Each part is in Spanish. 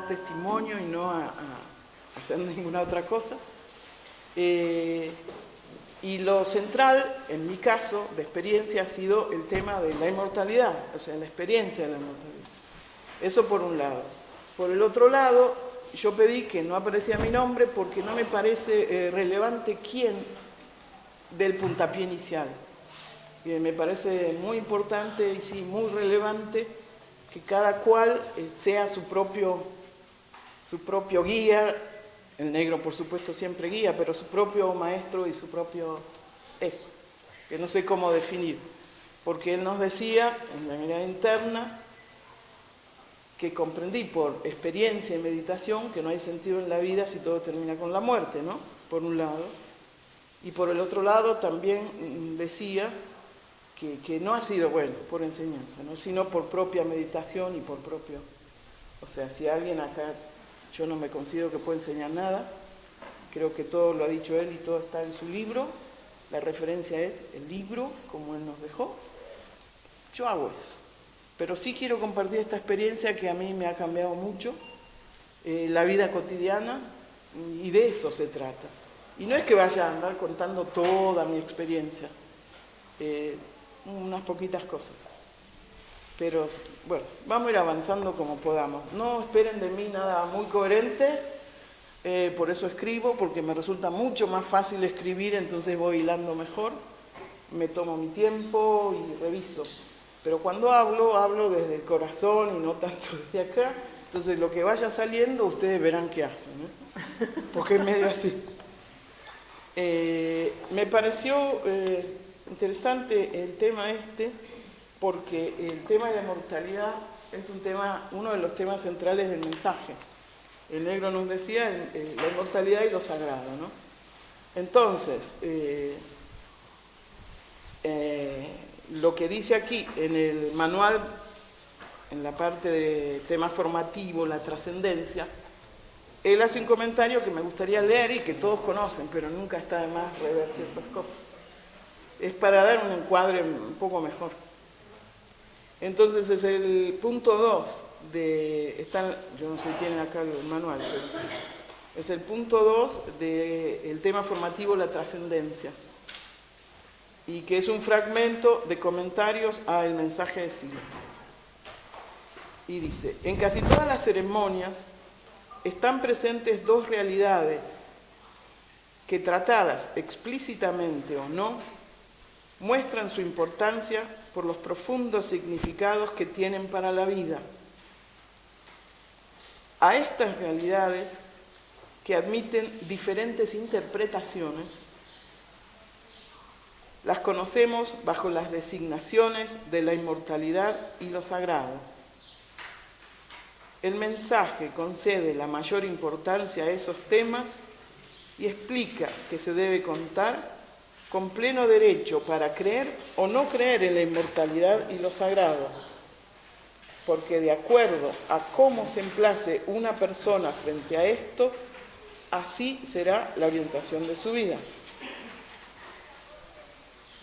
dar testimonio y no a hacer ninguna otra cosa. Y lo central, en mi caso, de experiencia, ha sido el tema de la inmortalidad, o sea, la experiencia de la inmortalidad. Eso por un lado. Por el otro lado, yo pedí que no apareciera mi nombre porque no me parece relevante quién del puntapié inicial. Me parece muy importante y sí, muy relevante que cada cual sea su propio guía. El negro, por supuesto, siempre guía, pero su propio maestro y su propio eso, que no sé cómo definir. Porque él nos decía, en la mirada interna, que comprendí por experiencia y meditación que no hay sentido en la vida si todo termina con la muerte, ¿no? Por un lado. Y por el otro lado también decía que no ha sido bueno por enseñanza, ¿no? Sino por propia meditación y por propio... O sea, si alguien acá... Yo no me considero que pueda enseñar nada, creo que todo lo ha dicho él y todo está en su libro, la referencia es el libro, como él nos dejó. Yo hago eso, pero sí quiero compartir esta experiencia que a mí me ha cambiado mucho, la vida cotidiana, y de eso se trata. Y no es que vaya a andar contando toda mi experiencia, unas poquitas cosas. Pero bueno, vamos a ir avanzando como podamos. No esperen de mí nada muy coherente, por eso escribo, porque me resulta mucho más fácil escribir, entonces voy hilando mejor, me tomo mi tiempo y reviso. Pero cuando hablo desde el corazón y no tanto desde acá, entonces lo que vaya saliendo ustedes verán qué hacen, ¿no? Porque es medio así. Me pareció interesante el tema porque el tema de la mortalidad es uno de los temas centrales del mensaje. El negro nos decía la inmortalidad y lo sagrado, ¿no? Entonces, lo que dice aquí en el manual, en la parte de tema formativo, la trascendencia, él hace un comentario que me gustaría leer y que todos conocen, pero nunca está de más rever ciertas cosas. Es para dar un encuadre un poco mejor. Entonces es el punto 2 yo no sé si tienen acá el manual, pero es el punto 2 del tema formativo, la trascendencia, y que es un fragmento de comentarios al mensaje de Sila. Y dice, en casi todas las ceremonias están presentes dos realidades que, tratadas explícitamente o no, muestran su importancia por los profundos significados que tienen para la vida. A estas realidades, que admiten diferentes interpretaciones, las conocemos bajo las designaciones de la inmortalidad y lo sagrado. El mensaje concede la mayor importancia a esos temas y explica que se debe contar con pleno derecho para creer o no creer en la inmortalidad y lo sagrado, porque de acuerdo a cómo se emplace una persona frente a esto, así será la orientación de su vida.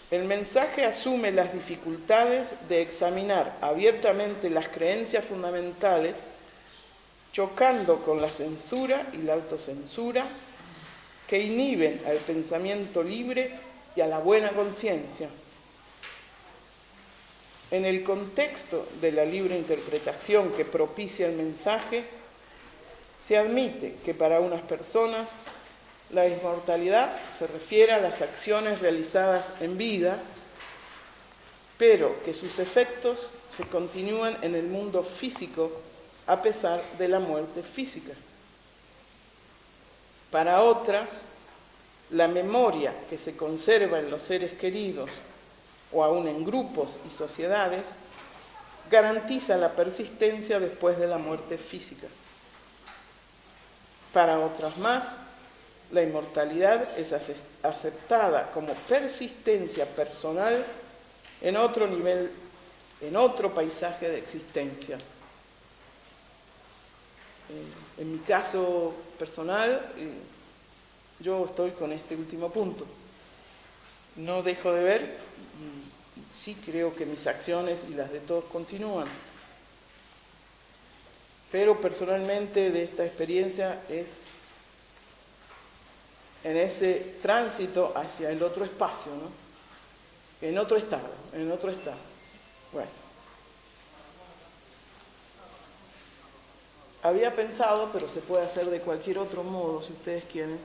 El mensaje asume las dificultades de examinar abiertamente las creencias fundamentales, chocando con la censura y la autocensura que inhiben al pensamiento libre y a la buena conciencia. En el contexto de la libre interpretación que propicia el mensaje, se admite que para unas personas la inmortalidad se refiere a las acciones realizadas en vida, pero que sus efectos se continúan en el mundo físico a pesar de la muerte física. Para otras, la memoria que se conserva en los seres queridos o aún en grupos y sociedades garantiza la persistencia después de la muerte física. Para otras más, la inmortalidad es aceptada como persistencia personal en otro nivel, en otro paisaje de existencia. En mi caso personal, yo estoy con este último punto. No dejo de ver, y sí creo que mis acciones y las de todos continúan. pero personalmente de esta experiencia es en ese tránsito hacia el otro espacio, ¿no? En otro estado. Bueno. Había pensado, pero se puede hacer de cualquier otro modo, si ustedes quieren,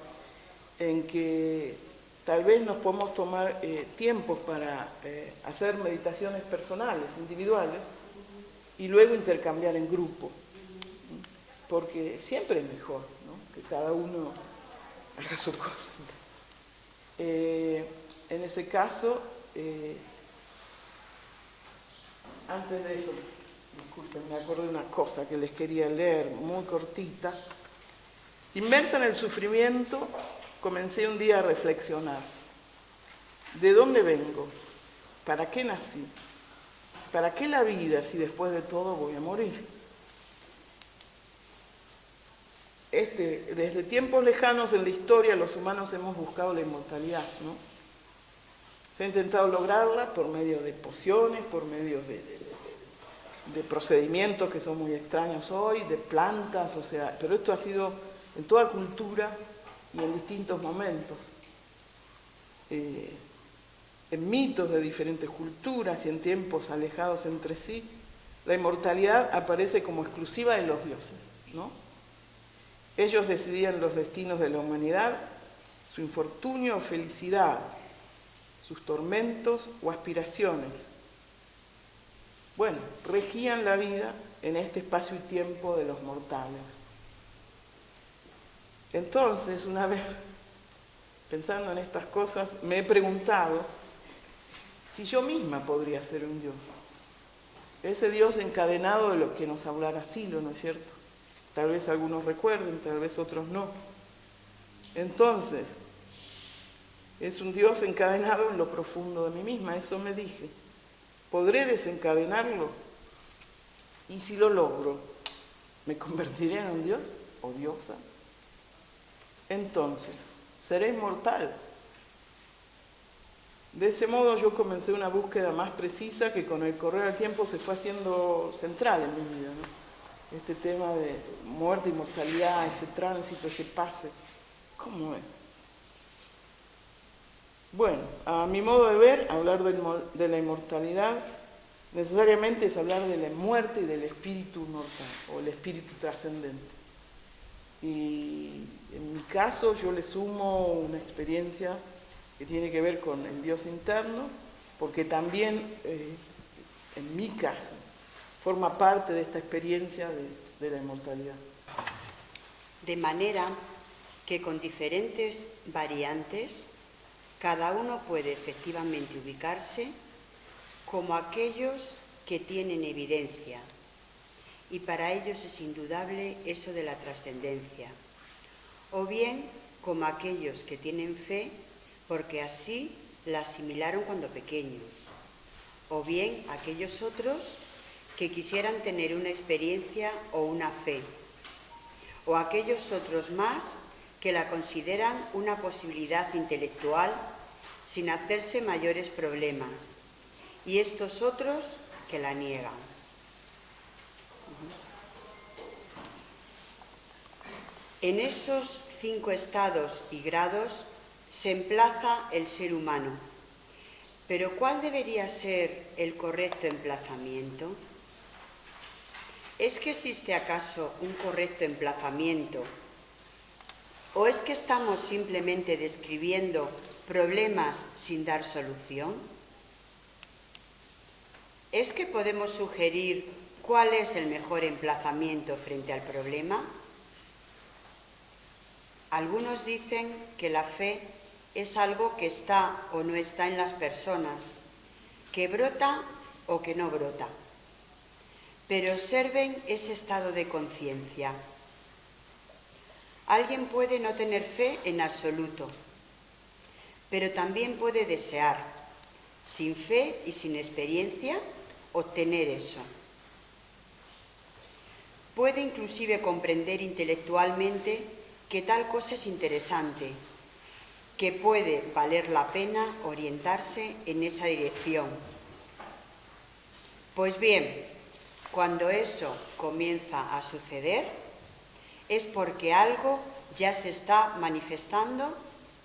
en que tal vez nos podemos tomar tiempos para hacer meditaciones personales, individuales, y luego intercambiar en grupo, porque siempre es mejor, ¿no?, que cada uno haga su cosa. En ese caso, antes de eso, disculpen, me acuerdo de una cosa que les quería leer, muy cortita. Inmersa en el sufrimiento, comencé un día a reflexionar. ¿De dónde vengo? ¿Para qué nací? ¿Para qué la vida si después de todo voy a morir? Desde tiempos lejanos en la historia los humanos hemos buscado la inmortalidad, ¿no? Se ha intentado lograrla por medio de pociones, por medio de procedimientos que son muy extraños hoy, de plantas, o sea, pero esto ha sido en toda cultura y en distintos momentos. En mitos de diferentes culturas y en tiempos alejados entre sí, la inmortalidad aparece como exclusiva de los dioses, ¿no? Ellos decidían los destinos de la humanidad, su infortunio o felicidad, sus tormentos o aspiraciones. Bueno, regían la vida en este espacio y tiempo de los mortales. Entonces, una vez, pensando en estas cosas, me he preguntado si yo misma podría ser un Dios. Ese Dios encadenado de lo que nos hablara Silo, ¿no es cierto? Tal vez algunos recuerden, tal vez otros no. Entonces, es un Dios encadenado en lo profundo de mí misma, eso me dije. ¿Podré desencadenarlo? Y si lo logro, ¿me convertiré en un Dios o diosa? Entonces, ¿seré inmortal? De ese modo yo comencé una búsqueda más precisa que con el correr del tiempo se fue haciendo central en mi vida, ¿no? Este tema de muerte, inmortalidad, ese tránsito, ese pase, ¿cómo es? Bueno, a mi modo de ver, hablar de la inmortalidad necesariamente es hablar de la muerte y del espíritu mortal, o el espíritu trascendente. Y en mi caso yo le sumo una experiencia que tiene que ver con el Dios interno, porque también, en mi caso, forma parte de esta experiencia de la inmortalidad. De manera que con diferentes variantes, cada uno puede efectivamente ubicarse como aquellos que tienen evidencia, y para ellos es indudable eso de la trascendencia, o bien como aquellos que tienen fe porque así la asimilaron cuando pequeños, o bien aquellos otros que quisieran tener una experiencia o una fe, o aquellos otros más que la consideran una posibilidad intelectual sin hacerse mayores problemas, y estos otros que la niegan. En esos 5 estados y grados se emplaza el ser humano, pero ¿cuál debería ser el correcto emplazamiento? ¿Es que existe acaso un correcto emplazamiento? ¿O es que estamos simplemente describiendo problemas sin dar solución? ¿Es que podemos sugerir cuál es el mejor emplazamiento frente al problema? Algunos dicen que la fe es algo que está o no está en las personas, que brota o que no brota. Pero observen ese estado de conciencia. Alguien puede no tener fe en absoluto, pero también puede desear, sin fe y sin experiencia, obtener eso. Puede inclusive comprender intelectualmente que tal cosa es interesante, que puede valer la pena orientarse en esa dirección. Pues bien, Cuando eso comienza a suceder, es porque algo ya se está manifestando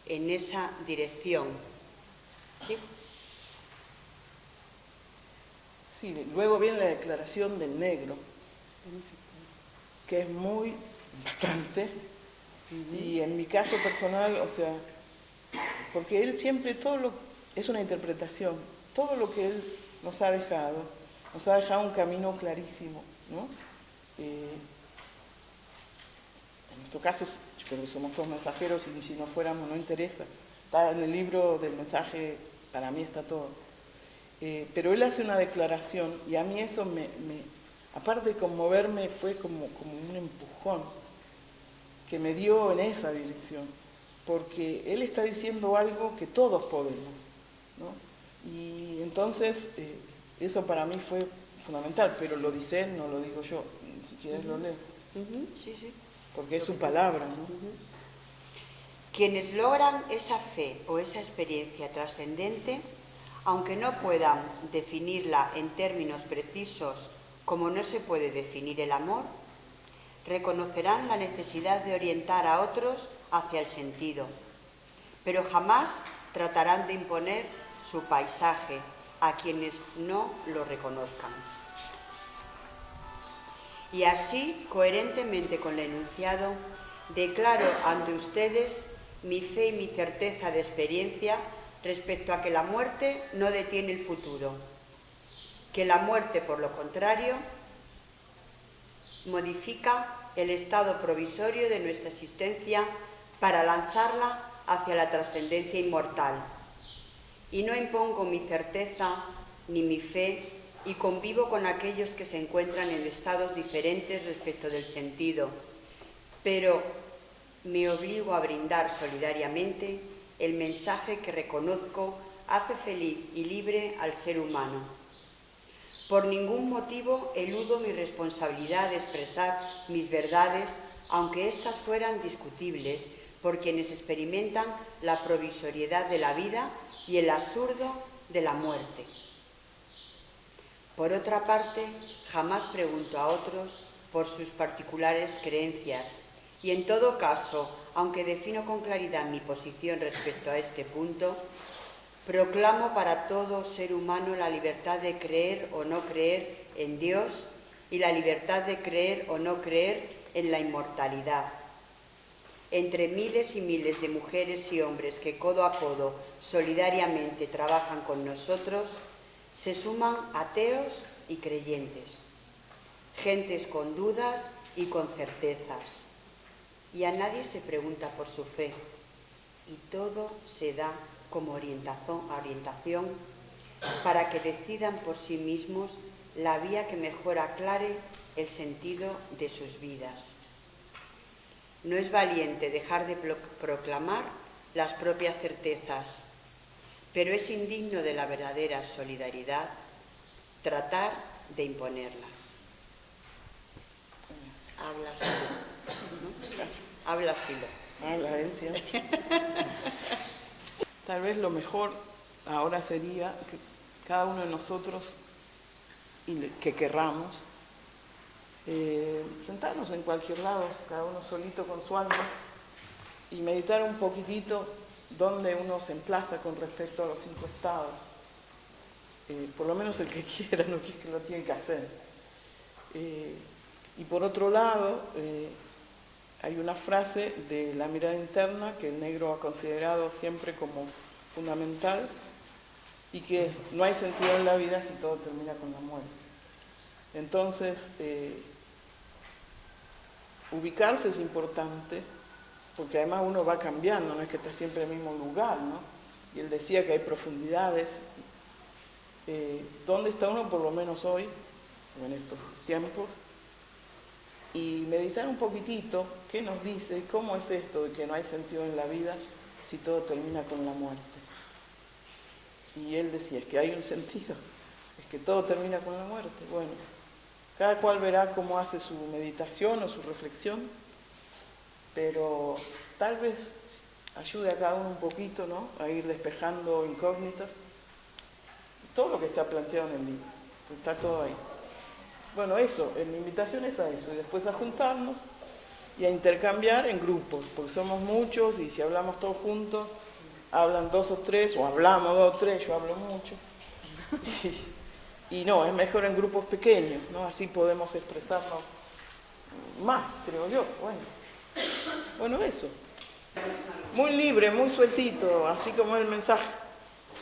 en esa dirección. ¿Sí? Sí, luego viene la declaración del negro, que es bastante, y en mi caso personal, o sea, porque él siempre es una interpretación, todo lo que él nos ha dejado un camino clarísimo, ¿no? En nuestro caso, yo creo que somos todos mensajeros y si no fuéramos no interesa. Está en el libro del mensaje, para mí está todo. Pero él hace una declaración y a mí eso aparte de conmoverme, fue como un empujón que me dio en esa dirección, porque él está diciendo algo que todos podemos, ¿no? Y entonces eso para mí fue fundamental, pero lo dice él, no lo digo yo, si quieres lo leo. Sí, sí. Porque es su palabra, ¿no? Quienes logran esa fe o esa experiencia trascendente, aunque no puedan definirla en términos precisos como no se puede definir el amor, reconocerán la necesidad de orientar a otros hacia el sentido, pero jamás tratarán de imponer su paisaje a quienes no lo reconozcan. Y así, coherentemente con el enunciado, declaro ante ustedes mi fe y mi certeza de experiencia respecto a que la muerte no detiene el futuro, que la muerte, por lo contrario, modifica el estado provisorio de nuestra existencia para lanzarla hacia la trascendencia inmortal. Y no impongo mi certeza ni mi fe y convivo con aquellos que se encuentran en estados diferentes respecto del sentido, pero me obligo a brindar solidariamente el mensaje que reconozco hace feliz y libre al ser humano. Por ningún motivo eludo mi responsabilidad de expresar mis verdades, aunque éstas fueran discutibles por quienes experimentan la provisoriedad de la vida y el absurdo de la muerte. Por otra parte, jamás pregunto a otros por sus particulares creencias y, en todo caso, aunque defino con claridad mi posición respecto a este punto, proclamo para todo ser humano la libertad de creer o no creer en Dios y la libertad de creer o no creer en la inmortalidad. Entre miles y miles de mujeres y hombres que codo a codo solidariamente trabajan con nosotros, se suman ateos y creyentes, gentes con dudas y con certezas, y a nadie se pregunta por su fe, y todo se da como orientación para que decidan por sí mismos la vía que mejor aclare el sentido de sus vidas. No es valiente dejar de proclamar las propias certezas, pero es indigno de la verdadera solidaridad tratar de imponerlas. Habla, Silo. Habla él siempre. Tal vez lo mejor ahora sería que cada uno de nosotros, que querramos, sentarnos en cualquier lado, cada uno solito con su alma, y meditar un poquitito dónde uno se emplaza con respecto a los 5 estados. Por lo menos el que quiera, no es que lo tiene que hacer. Y por otro lado, hay una frase de la mirada interna que el negro ha considerado siempre como fundamental y que es: no hay sentido en la vida si todo termina con la muerte. Entonces, ubicarse es importante, porque además uno va cambiando, no es que está siempre en el mismo lugar, ¿no? Y él decía que hay profundidades. ¿Dónde está uno por lo menos hoy, o en estos tiempos? Y meditar un poquitito, ¿qué nos dice? ¿Cómo es esto de que no hay sentido en la vida si todo termina con la muerte? Y él decía, es que hay un sentido, es que todo termina con la muerte. Bueno, cada cual verá cómo hace su meditación o su reflexión, pero tal vez ayude a cada uno un poquito, ¿no?, a ir despejando incógnitas. Todo lo que está planteado en el libro, pues está todo ahí. Bueno, eso, mi invitación es a eso, y después a juntarnos y a intercambiar en grupos, porque somos muchos y si hablamos todos juntos, hablan 2 o 3, o hablamos 2 o 3, yo hablo mucho. Y no, es mejor en grupos pequeños, ¿no? Así podemos expresarnos más, creo yo. Bueno, eso. Muy libre, muy sueltito, así como el mensaje,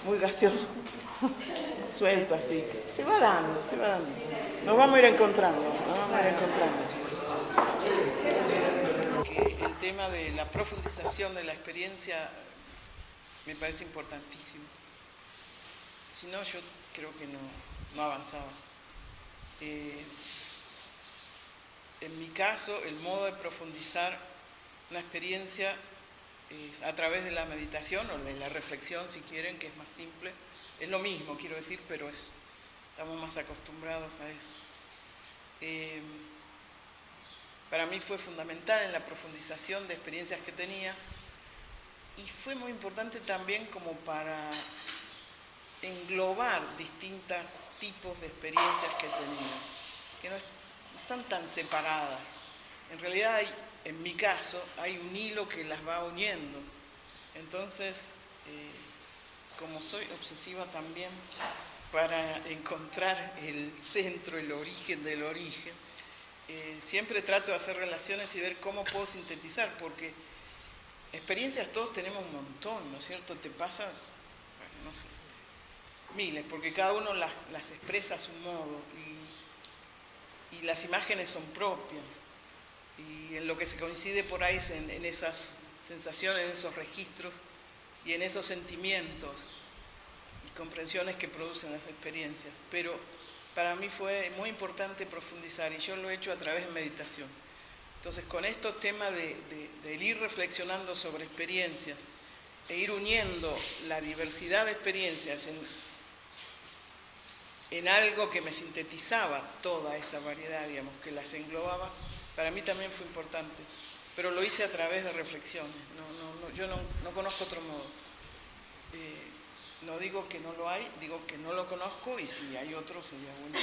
muy gaseoso. Suelto así, se va dando, se va dando. Nos vamos a ir encontrando, Que el tema de la profundización de la experiencia me parece importantísimo. Si no, yo creo que no avanzaba. En mi caso, el modo de profundizar una experiencia es a través de la meditación o de la reflexión, si quieren, que es más simple. Es lo mismo, quiero decir, pero estamos más acostumbrados a eso. Para mí fue fundamental en la profundización de experiencias que tenía y fue muy importante también como para englobar distintos tipos de experiencias que tenía, que no están tan separadas. En realidad, en mi caso, hay un hilo que las va uniendo. Entonces, como soy obsesiva también, para encontrar el centro, el origen del origen, siempre trato de hacer relaciones y ver cómo puedo sintetizar, porque experiencias todos tenemos un montón, ¿no es cierto? Te pasa, bueno, no sé, miles, porque cada uno las expresa a su modo y las imágenes son propias. Y en lo que se coincide por ahí es en esas sensaciones, en esos registros y en esos sentimientos y comprensiones que producen las experiencias. Pero para mí fue muy importante profundizar y yo lo he hecho a través de meditación. Entonces, con estos temas de ir reflexionando sobre experiencias e ir uniendo la diversidad de experiencias en algo que me sintetizaba toda esa variedad, digamos, que las englobaba, para mí también fue importante. Pero lo hice a través de reflexiones. Yo no conozco otro modo. No digo que no lo hay, digo que no lo conozco y si hay otro sería bueno.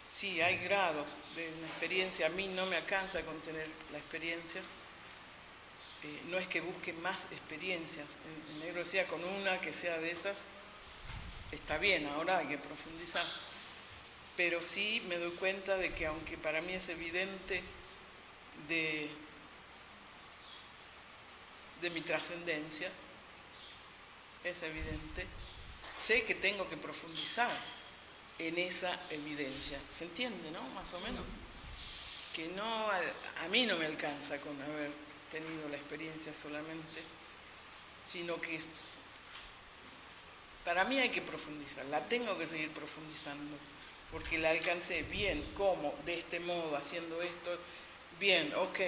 Sí, hay grados de una experiencia. A mí no me alcanza con tener la experiencia. No es que busque más experiencias. El negro decía, con una que sea de esas, está bien, ahora hay que profundizar. Pero sí me doy cuenta de que aunque para mí es evidente de mi trascendencia, es evidente, sé que tengo que profundizar en esa evidencia. ¿Se entiende, no? Más o menos. Que no, a mí no me alcanza con haber tenido la experiencia solamente, sino que para mí hay que profundizar, la tengo que seguir profundizando, porque la alcancé bien, ¿cómo? De este modo, haciendo esto, bien, ok,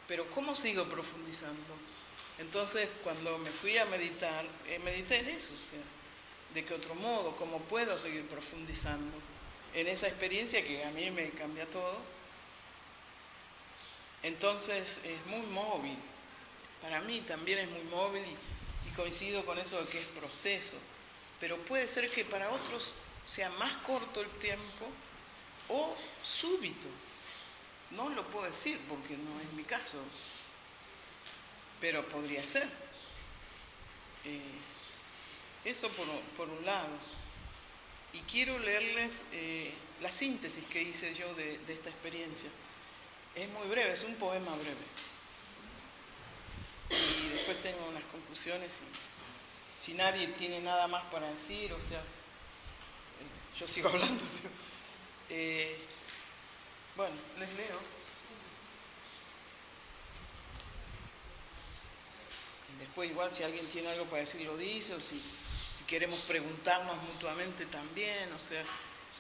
pero ¿cómo sigo profundizando? Entonces, cuando me fui a meditar, medité en eso, o sea, ¿de qué otro modo? ¿Cómo puedo seguir profundizando en esa experiencia que a mí me cambia todo? Entonces, es muy móvil. Para mí también es muy móvil y coincido con eso de que es proceso. Pero puede ser que para otros sea más corto el tiempo o súbito. No lo puedo decir porque no es mi caso, pero podría ser. Eso por un lado. Y quiero leerles la síntesis que hice yo de esta experiencia. Es muy breve, es un poema breve. Y después tengo unas conclusiones y si nadie tiene nada más para decir, o sea, yo sigo hablando, pero bueno, les leo. Y después igual si alguien tiene algo para decir lo dice, o si queremos preguntarnos mutuamente también, o sea,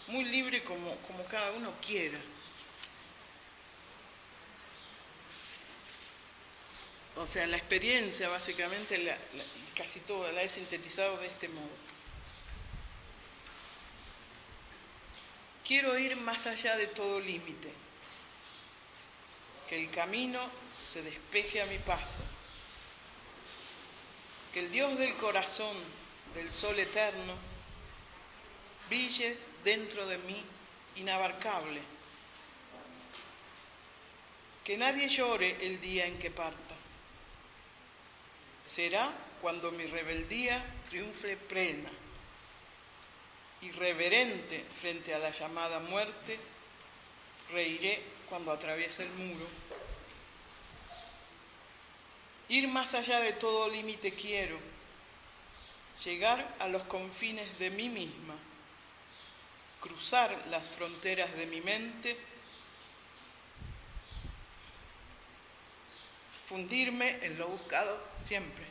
muy libre como cada uno quiera. O sea, la experiencia básicamente, casi toda la he sintetizado de este modo. Quiero ir más allá de todo límite, que el camino se despeje a mi paso, que el Dios del corazón, del sol eterno, brille dentro de mí inabarcable. Que nadie llore el día en que parta. Será cuando mi rebeldía triunfe plena. Irreverente frente a la llamada muerte, reiré cuando atraviese el muro. Ir más allá de todo límite quiero, llegar a los confines de mí misma, cruzar las fronteras de mi mente, fundirme en lo buscado siempre.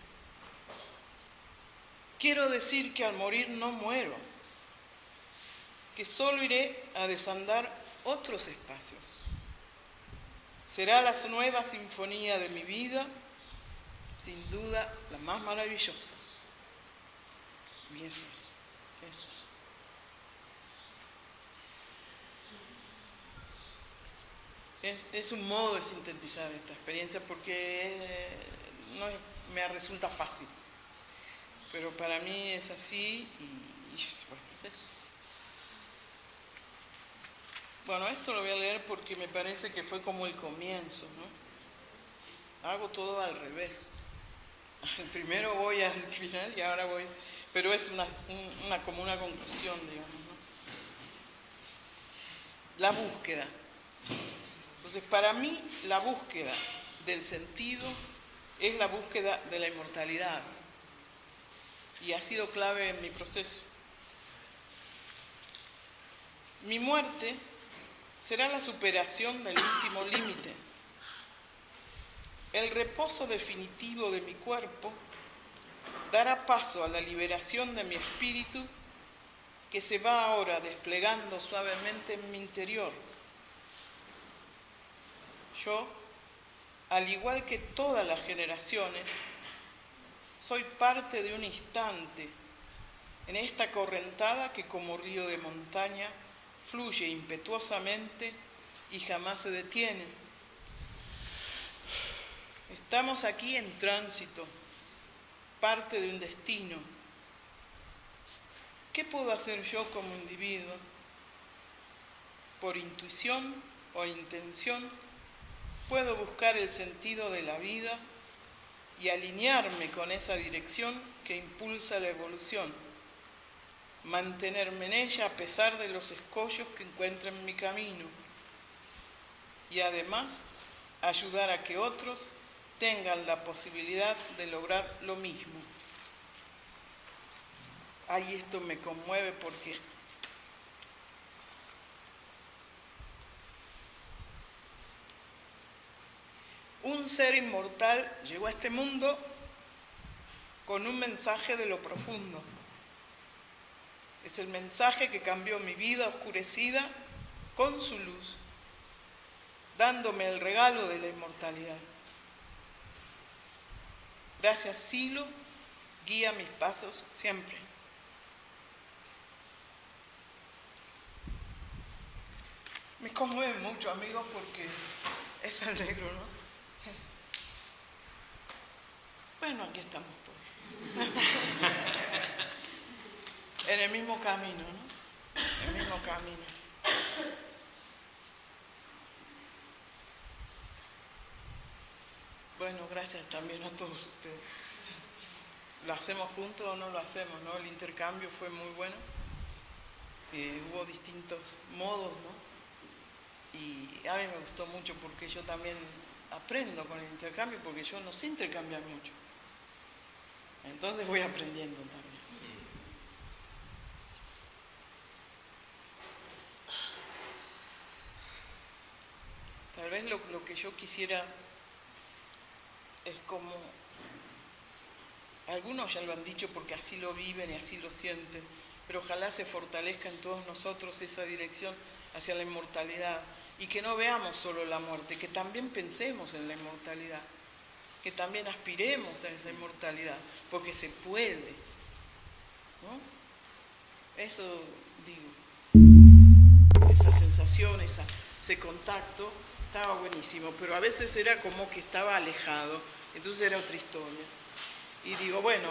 Quiero decir que al morir no muero, que solo iré a desandar otros espacios. Será la nueva sinfonía de mi vida, sin duda la más maravillosa. Y eso es. Es un modo de sintetizar esta experiencia porque no me resulta fácil. Pero para mí es así y bueno, es eso. Bueno, esto lo voy a leer porque me parece que fue como el comienzo, ¿no? Hago todo al revés. Primero voy al final y ahora voy... Pero es como una conclusión, digamos, ¿no? La búsqueda. Entonces, para mí, la búsqueda del sentido es la búsqueda de la inmortalidad. Y ha sido clave en mi proceso. Mi muerte será la superación del último límite. El reposo definitivo de mi cuerpo dará paso a la liberación de mi espíritu que se va ahora desplegando suavemente en mi interior. Yo, al igual que todas las generaciones, soy parte de un instante en esta correntada que como río de montaña fluye impetuosamente y jamás se detiene. Estamos aquí en tránsito, parte de un destino. ¿Qué puedo hacer yo como individuo? Por intuición o intención, puedo buscar el sentido de la vida y alinearme con esa dirección que impulsa la evolución, mantenerme en ella a pesar de los escollos que encuentro en mi camino y además ayudar a que otros tengan la posibilidad de lograr lo mismo. Ay, esto me conmueve porque un ser inmortal llegó a este mundo con un mensaje de lo profundo. Es el mensaje que cambió mi vida oscurecida con su luz, dándome el regalo de la inmortalidad. Gracias, Silo, guía mis pasos siempre. Me conmueve mucho, amigos, porque es el negro, ¿no? Sí. Bueno, aquí estamos todos. En el mismo camino, ¿no? En el mismo camino. Bueno, gracias también a todos ustedes. ¿Lo hacemos juntos o no lo hacemos, no? El intercambio fue muy bueno. Hubo distintos modos, ¿no? Y a mí me gustó mucho porque yo también aprendo con el intercambio, porque yo no sé intercambiar mucho. Entonces voy aprendiendo también. Tal vez lo que yo quisiera es como, algunos ya lo han dicho porque así lo viven y así lo sienten, pero ojalá se fortalezca en todos nosotros esa dirección hacia la inmortalidad y que no veamos solo la muerte, que también pensemos en la inmortalidad, que también aspiremos a esa inmortalidad, porque se puede, ¿no? Eso digo, esa sensación, ese contacto estaba buenísimo, pero a veces era como que estaba alejado, entonces era otra historia. Y digo, bueno,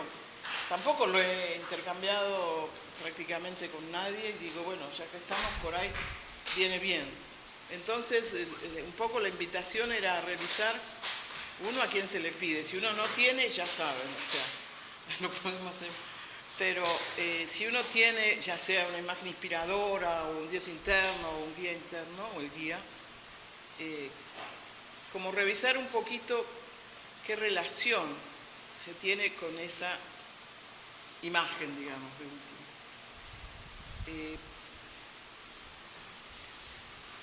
tampoco lo he intercambiado prácticamente con nadie y digo, bueno, ya que estamos por ahí, viene bien. Entonces, un poco la invitación era revisar uno a quién se le pide. Si uno no tiene, ya saben, o sea, no podemos hacer. Pero si uno tiene, ya sea una imagen inspiradora, o un Dios interno, o un guía interno, o el guía, como revisar un poquito qué relación se tiene con esa imagen, digamos, de último.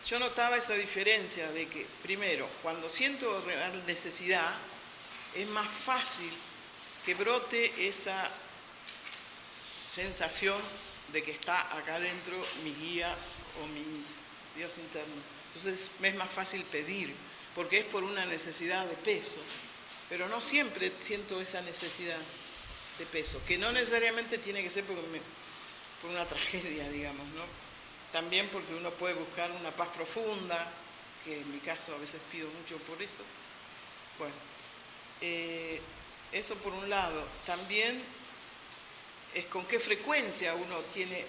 Yo notaba esa diferencia de que, primero, cuando siento real necesidad, es más fácil que brote esa sensación de que está acá adentro mi guía o mi Dios interno. Entonces me es más fácil pedir, porque es por una necesidad de peso. Pero no siempre siento esa necesidad de peso, que no necesariamente tiene que ser por una tragedia, digamos, ¿no? También porque uno puede buscar una paz profunda, que en mi caso a veces pido mucho por eso. Bueno, eso por un lado. También es con qué frecuencia uno tiene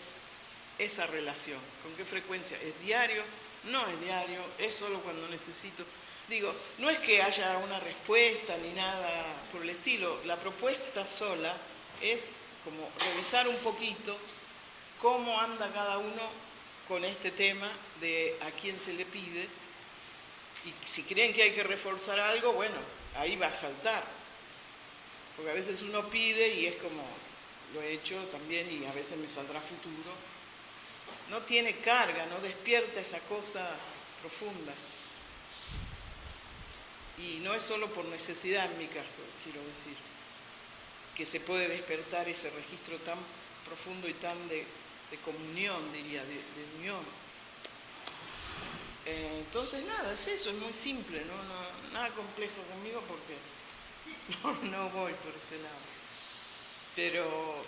esa relación, con qué frecuencia. ¿Es diario? No es diario, es solo cuando necesito. Digo, no es que haya una respuesta ni nada por el estilo. La propuesta sola es como revisar un poquito cómo anda cada uno con este tema de a quién se le pide, y si creen que hay que reforzar algo, bueno, ahí va a saltar, porque a veces uno pide y es como, lo he hecho también y a veces me saldrá futuro, no tiene carga, no despierta esa cosa profunda, y no es solo por necesidad en mi caso, quiero decir, que se puede despertar ese registro tan profundo y tan de comunión, diría, de unión. Entonces, nada, es eso, es muy simple, no, nada complejo conmigo porque no voy por ese lado. Pero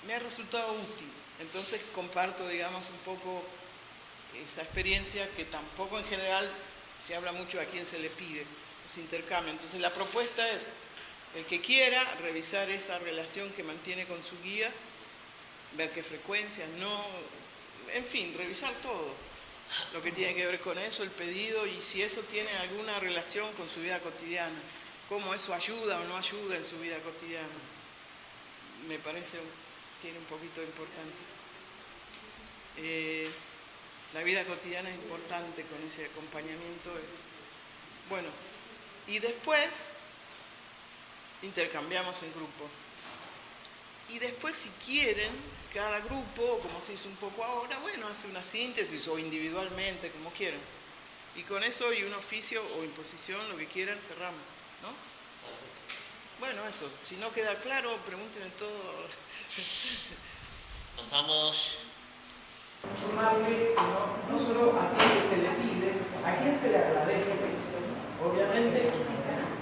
me ha resultado útil, entonces comparto, digamos, un poco esa experiencia que tampoco en general se habla mucho a quién se le pide, se intercambia. Entonces la propuesta es, el que quiera, revisar esa relación que mantiene con su guía, ver qué frecuencia, no, en fin, revisar todo lo que tiene que ver con eso, el pedido, y si eso tiene alguna relación con su vida cotidiana, cómo eso ayuda o no ayuda en su vida cotidiana. Me parece, tiene un poquito de importancia. La vida cotidiana es importante con ese acompañamiento. Bueno, y después intercambiamos en grupo. Y después, si quieren, cada grupo, como se hizo un poco ahora, bueno, hace una síntesis o individualmente, como quieran. Y con eso y un oficio o imposición, lo que quieran, cerramos, ¿no? Bueno, eso. Si no queda claro, pregúntenme todo. Nos vamos. No solo a quién se le pide, a quién se le agradece. Obviamente,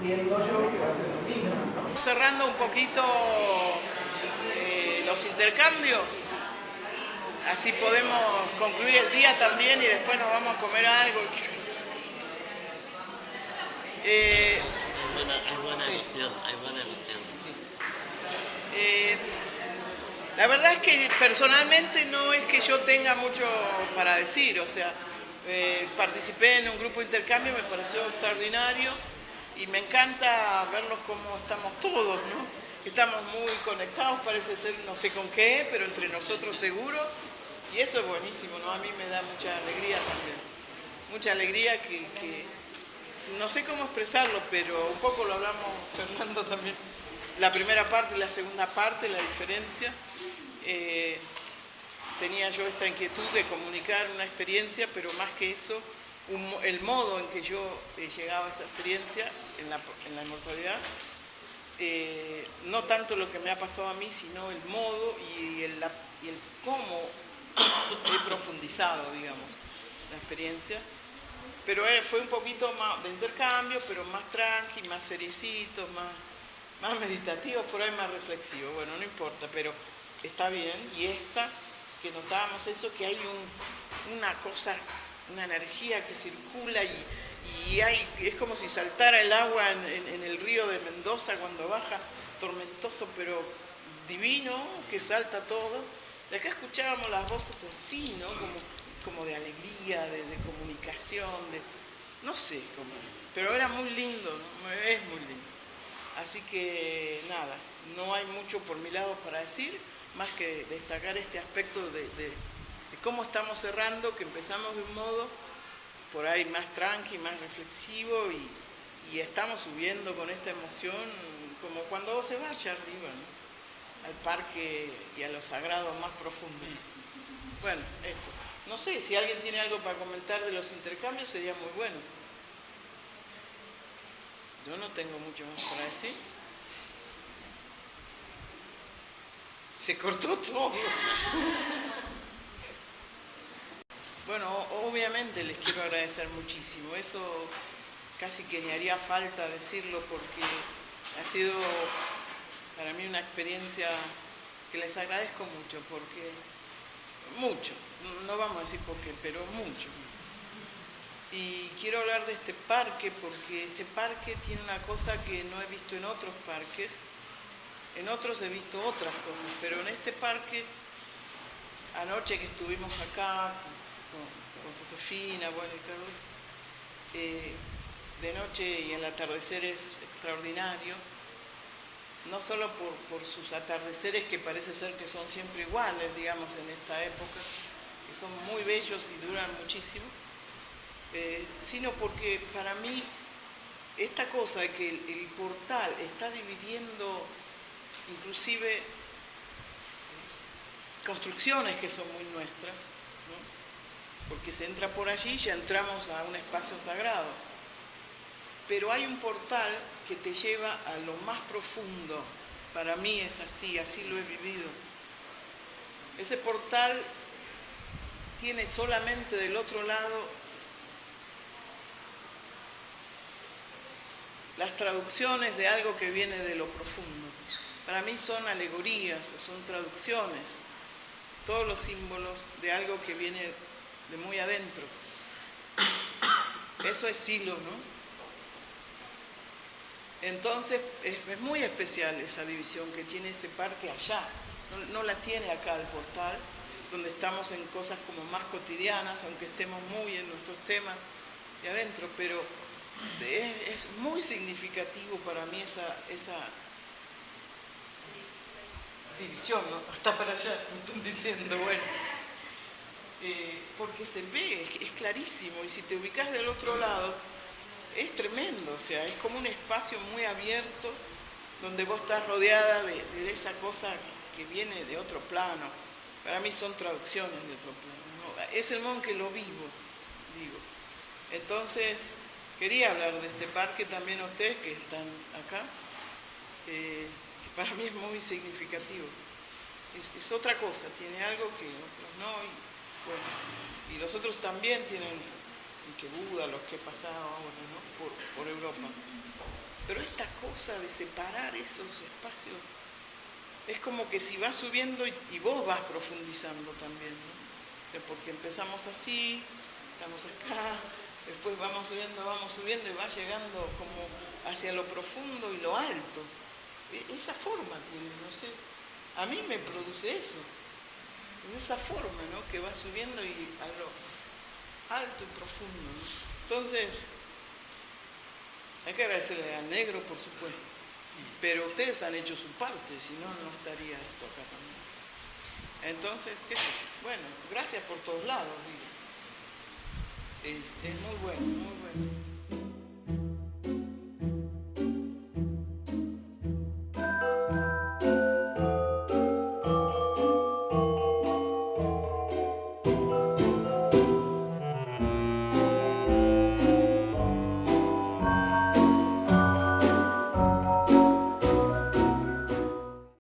entiendo yo que va a ser lo mismo. Cerrando un poquito los intercambios, así podemos concluir el día también y después nos vamos a comer algo. Hay buena Sí. emoción, hay buena emoción. La verdad es que personalmente no es que yo tenga mucho para decir, o sea, participé en un grupo de intercambio, me pareció extraordinario y me encanta verlos como estamos todos, ¿no? Estamos muy conectados, parece ser no sé con qué, pero entre nosotros seguro, y eso es buenísimo, ¿no? A mí me da mucha alegría también, mucha alegría que no sé cómo expresarlo, pero un poco lo hablamos Fernando también, la primera parte y la segunda parte, la diferencia. Tenía yo esta inquietud de comunicar una experiencia, pero más que eso, el modo en que yo llegaba a esa experiencia en la inmortalidad, no tanto lo que me ha pasado a mí, sino el modo y el cómo he profundizado, digamos, la experiencia. Pero fue un poquito más de intercambio, pero más tranqui, más seriecito, más meditativo, por ahí más reflexivo. Bueno, no importa, pero está bien. Y esta, que notábamos eso, que hay una cosa, una energía que circula y es como si saltara el agua en el río de Mendoza cuando baja, tormentoso pero divino, que salta todo, De acá escuchábamos las voces así, ¿no? Como de alegría, de comunicación, no sé cómo es, pero era muy lindo, ¿no? Es muy lindo. Así que nada, no hay mucho por mi lado para decir, más que destacar este aspecto de cómo estamos cerrando, que empezamos de un modo por ahí más tranqui, más reflexivo y estamos subiendo con esta emoción como cuando vos se vas allá arriba, ¿no? Al parque y a lo sagrado más profundo. Bueno, eso. No sé, si alguien tiene algo para comentar de los intercambios sería muy bueno. Yo no tengo mucho más para decir. Se cortó todo. Bueno, obviamente les quiero agradecer muchísimo. Eso casi que me haría falta decirlo porque ha sido para mí una experiencia que les agradezco mucho, porque mucho, no vamos a decir por qué, pero mucho. Y quiero hablar de este parque porque este parque tiene una cosa que no he visto en otros parques. En otros he visto otras cosas, pero en este parque, anoche que estuvimos acá con Josefina, bueno, y Carlos, de noche y el atardecer es extraordinario, no solo por sus atardeceres que parece ser que son siempre iguales, digamos, en esta época, que son muy bellos y duran muchísimo, sino porque para mí esta cosa de que el portal está dividiendo inclusive construcciones que son muy nuestras, ¿no? Porque se entra por allí y ya entramos a un espacio sagrado. Pero hay un portal que te lleva a lo más profundo. Para mí es así, así lo he vivido. Ese portal tiene solamente del otro lado las traducciones de algo que viene de lo profundo. Para mí son alegorías, son traducciones, todos los símbolos de algo que viene de muy adentro. Eso es Silo, ¿no? Entonces es muy especial esa división que tiene este parque allá. No la tiene acá el portal, donde estamos en cosas como más cotidianas, aunque estemos muy en nuestros temas de adentro, pero es muy significativo para mí esa división, ¿no? Hasta para allá, me están diciendo, bueno. Porque se ve, es clarísimo, y si te ubicas del otro lado, es tremendo, o sea, es como un espacio muy abierto, donde vos estás rodeada de esa cosa que viene de otro plano. Para mí son traducciones de otro plano, ¿no? Es el modo en que lo vivo, digo. Entonces, quería hablar de este parque también a ustedes que están acá, que para mí es muy significativo. Es otra cosa, tiene algo que otros no, y bueno, y los otros también tienen, y que Buda, los que he pasado ahora, ¿no? por Europa. Pero esta cosa de separar esos espacios, es como que si vas subiendo y vos vas profundizando también, ¿no? O sea, porque empezamos así, estamos acá, después vamos subiendo y vas llegando como hacia lo profundo y lo alto. Esa forma tiene, no sé, a mí me produce eso. Es esa forma, ¿no? Que va subiendo y a lo alto y profundo, ¿no? Entonces, hay que agradecerle al negro, por supuesto. Pero ustedes han hecho su parte, si no, no estaría esto acá también. Entonces, qué sé yo. Bueno, gracias por todos lados, digo. Es muy bueno, muy bueno.